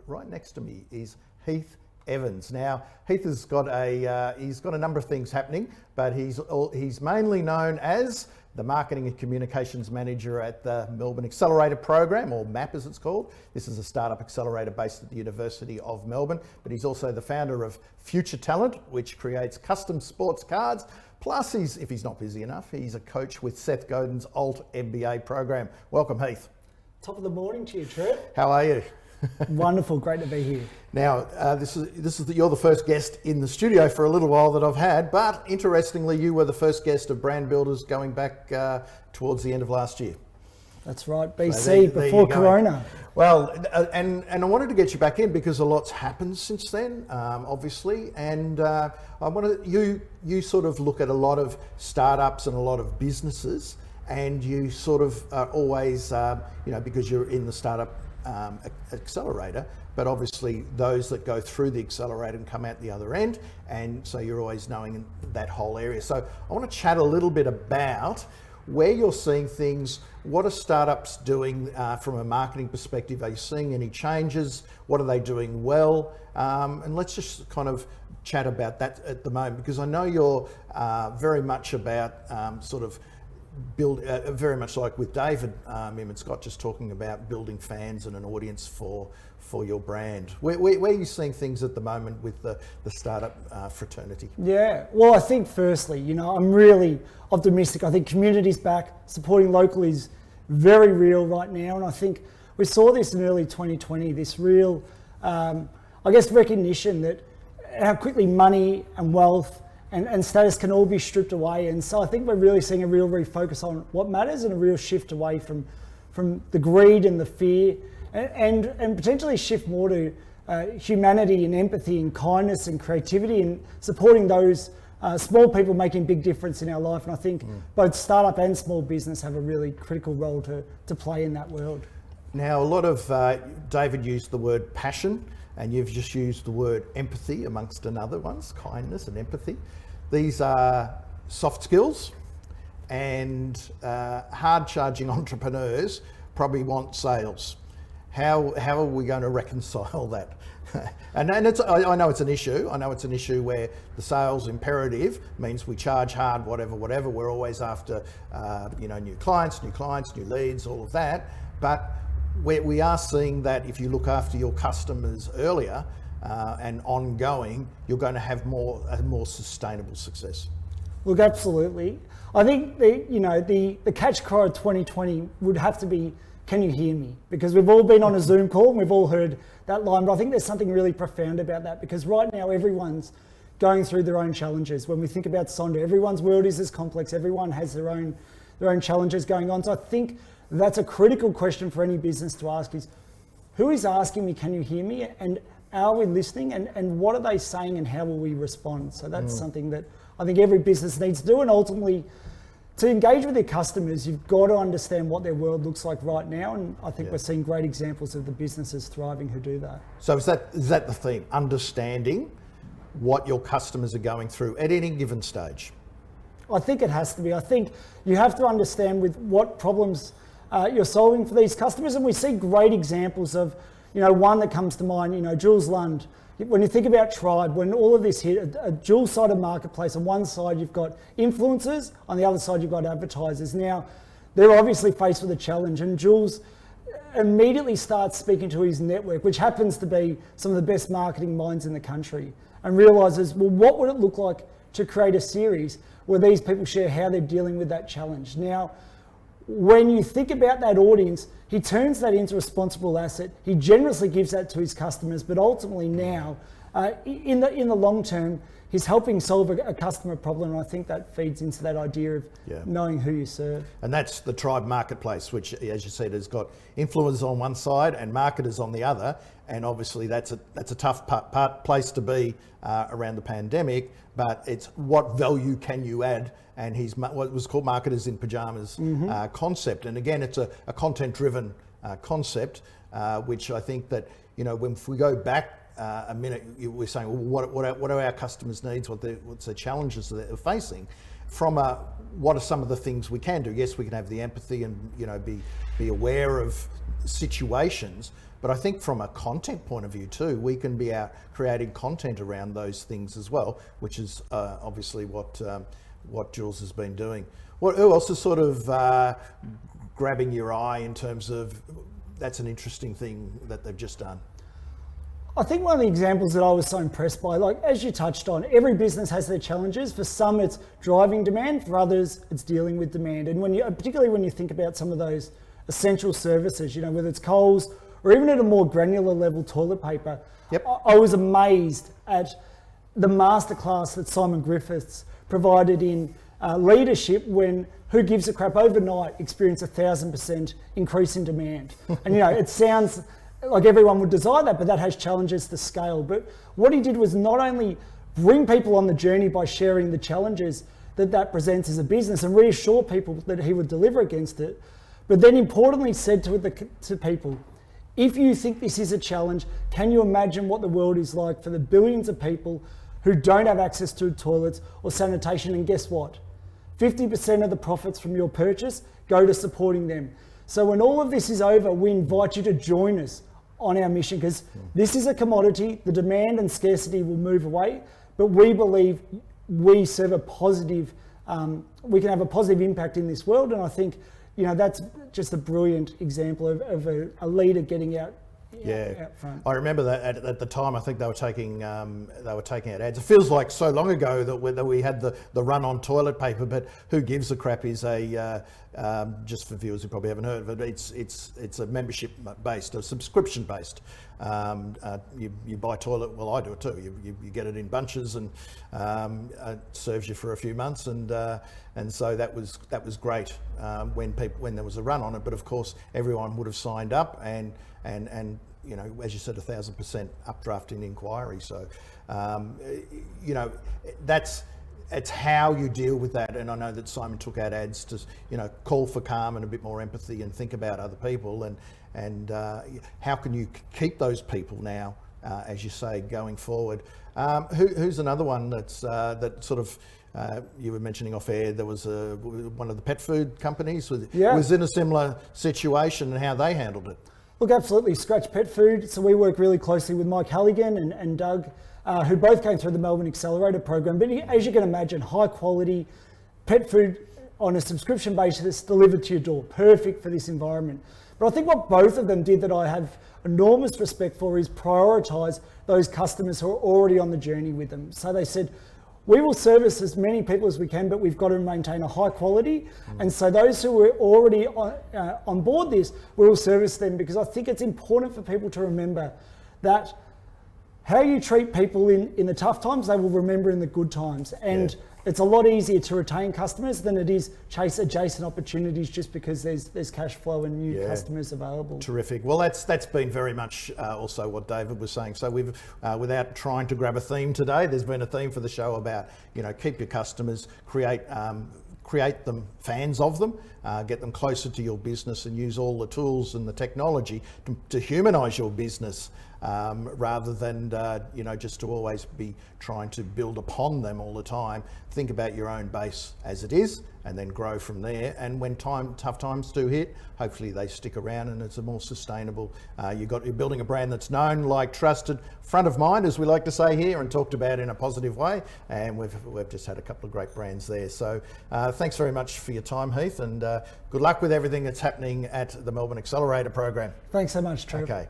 right next to me is Heath Evans. Now, Heath has got a number of things happening, but he's mainly known as the Marketing and Communications Manager at the Melbourne Accelerator Program, or MAP as it's called. This is a startup accelerator based at the University of Melbourne, but he's also the founder of Future Talent, which creates custom sports cards. Plus, if he's not busy enough, he's a coach with Seth Godin's Alt MBA program. Welcome, Heath. Top of the morning to you, Trev. How are you? Wonderful, great to be here. Now, you're the first guest in the studio for a little while that I've had, but interestingly, you were the first guest of Brand Builders going back towards the end of last year. That's right, BC, before Corona. Well, and I wanted to get you back in because a lot's happened since then, obviously, and I wanted you sort of look at a lot of startups and a lot of businesses, and you sort of are always, because you're in the startup accelerator, but obviously those that go through the accelerator and come out the other end, and so you're always knowing that whole area. So I want to chat a little bit about where you're seeing things. What are startups doing from a marketing perspective? Are you seeing any changes? What are they doing well? And let's just kind of chat about that at the moment, because I know you're very much about very much like with David and Scott, just talking about building fans and an audience for your brand. Where are you seeing things at the moment with the startup fraternity? Yeah, well, I think firstly, I'm really optimistic. I think community's back, supporting local is very real right now, and I think we saw this in early 2020, this real, recognition that how quickly money and wealth and status can all be stripped away. And so I think we're really seeing a real refocus on what matters and a real shift away from the greed and the fear, and potentially shift more to humanity and empathy and kindness and creativity, and supporting those small people making a big difference in our life. And I think both startup and small business have a really critical role to play in that world. Now, a lot of, David used the word passion, and you've just used the word empathy amongst another ones, kindness and empathy. These are soft skills, and hard-charging entrepreneurs probably want sales. How are we going to reconcile that? and I know it's an issue. I know it's an issue where the sales imperative means we charge hard, whatever. We're always after, new clients, new leads, all of that. But we are seeing that if you look after your customers earlier and ongoing, you're going to have a more sustainable success. Look, absolutely. I think the catch cry of 2020 would have to be, can you hear me? Because we've all been on a Zoom call and we've all heard that line, but I think there's something really profound about that, because right now everyone's going through their own challenges. When we think about Sonder, everyone's world is as complex, everyone has their own challenges going on. So I think that's a critical question for any business to ask is, who is asking me, can you hear me? And are we listening? And what are they saying, and how will we respond? So that's something that I think every business needs to do. And ultimately, to engage with their customers, you've got to understand what their world looks like right now. And I think we're seeing great examples of the businesses thriving who do that. So is that the theme? Understanding what your customers are going through at any given stage? I think it has to be. I think you have to understand with what problems you're solving for these customers. And we see great examples of, one that comes to mind, Jules Lund. When you think about Tribe, when all of this hit, a dual-sided marketplace. On one side, you've got influencers. On the other side, you've got advertisers. Now, they're obviously faced with a challenge, and Jules immediately starts speaking to his network, which happens to be some of the best marketing minds in the country, and realises, well, what would it look like to create a series where these people share how they're dealing with that challenge? Now, when you think about that audience, he turns that into a responsible asset. He generously gives that to his customers, but ultimately now, in the long term, he's helping solve a customer problem. And I think that feeds into that idea of knowing who you serve. And that's the Tribe marketplace, which, as you said, has got influencers on one side and marketers on the other. And obviously, that's a tough place to be around the pandemic. But it's what value can you add? And what was called marketers in pajamas concept. And again, it's a content-driven concept, which I think that, if we go back a minute, we're saying, well, what are our customers' needs? What's the challenges that they're facing? what are some of the things we can do? Yes, we can have the empathy and be aware of situations, but I think from a content point of view too, we can be out creating content around those things as well, which is obviously what Jules has been doing. Who else is sort of grabbing your eye in terms of that's an interesting thing that they've just done? I think one of the examples that I was so impressed by, like as you touched on, every business has their challenges. For some it's driving demand, for others it's dealing with demand. And particularly when you think about some of those essential services, whether it's Coles or even at a more granular level, toilet paper. Yep. I was amazed at the masterclass that Simon Griffiths provided in leadership when Who Gives a Crap overnight experienced 1,000% increase in demand. And it sounds like everyone would desire that, but that has challenges to scale. But what he did was not only bring people on the journey by sharing the challenges that presents as a business and reassure people that he would deliver against it, but then importantly said to people, if you think this is a challenge, can you imagine what the world is like for the billions of people who don't have access to toilets or sanitation? And guess what? 50% of the profits from your purchase go to supporting them. So when all of this is over, we invite you to join us on our mission, because this is a commodity. The demand and scarcity will move away, but we believe we serve a positive, we can have a positive impact in this world. And I think, that's just a brilliant example of a leader getting out front. I remember that at the time. I think they were taking out ads. It feels like so long ago that we had the run on toilet paper. But Who Gives a Crap is a just for viewers who probably haven't heard of it. It's a membership based, a subscription based. You buy toilet. Well, I do it too. You get it in bunches and it serves you for a few months, and so that was great when there was a run on it. But of course, everyone would have signed up and as you said, 1,000% updraft in inquiry. So, it's how you deal with that. And I know that Simon took out ads to, call for calm and a bit more empathy and think about other people. And how can you keep those people now, as you say, going forward? Who's another one that's that sort of, you were mentioning off air, there was one of the pet food companies was in a similar situation, and how they handled it. Look, absolutely, Scratch Pet Food. So we work really closely with Mike Halligan and Doug, who both came through the Melbourne Accelerator Program. But as you can imagine, high quality pet food on a subscription basis delivered to your door, perfect for this environment. But I think what both of them did that I have enormous respect for is prioritise those customers who are already on the journey with them. So they said, we will service as many people as we can, but we've got to maintain a high quality. And so those who are already on board this, we will service them, because I think it's important for people to remember that how you treat people in the tough times, they will remember in the good times. And it's a lot easier to retain customers than it is chase adjacent opportunities just because there's cash flow and new customers available. Terrific. Well, that's been very much also what David was saying. So we've, without trying to grab a theme today, there's been a theme for the show about, keep your customers, create them fans of them, get them closer to your business, and use all the tools and the technology to humanise your business, rather than just to always be trying to build upon them all the time. Think about your own base as it is, and then grow from there. And when tough times do hit, hopefully they stick around and it's a more sustainable. You're building a brand that's known, liked, trusted, front of mind, as we like to say here, and talked about in a positive way. And we've just had a couple of great brands there. So thanks very much for your time, Heath, and good luck with everything that's happening at the Melbourne Accelerator Program. Thanks so much, Trevor. Okay.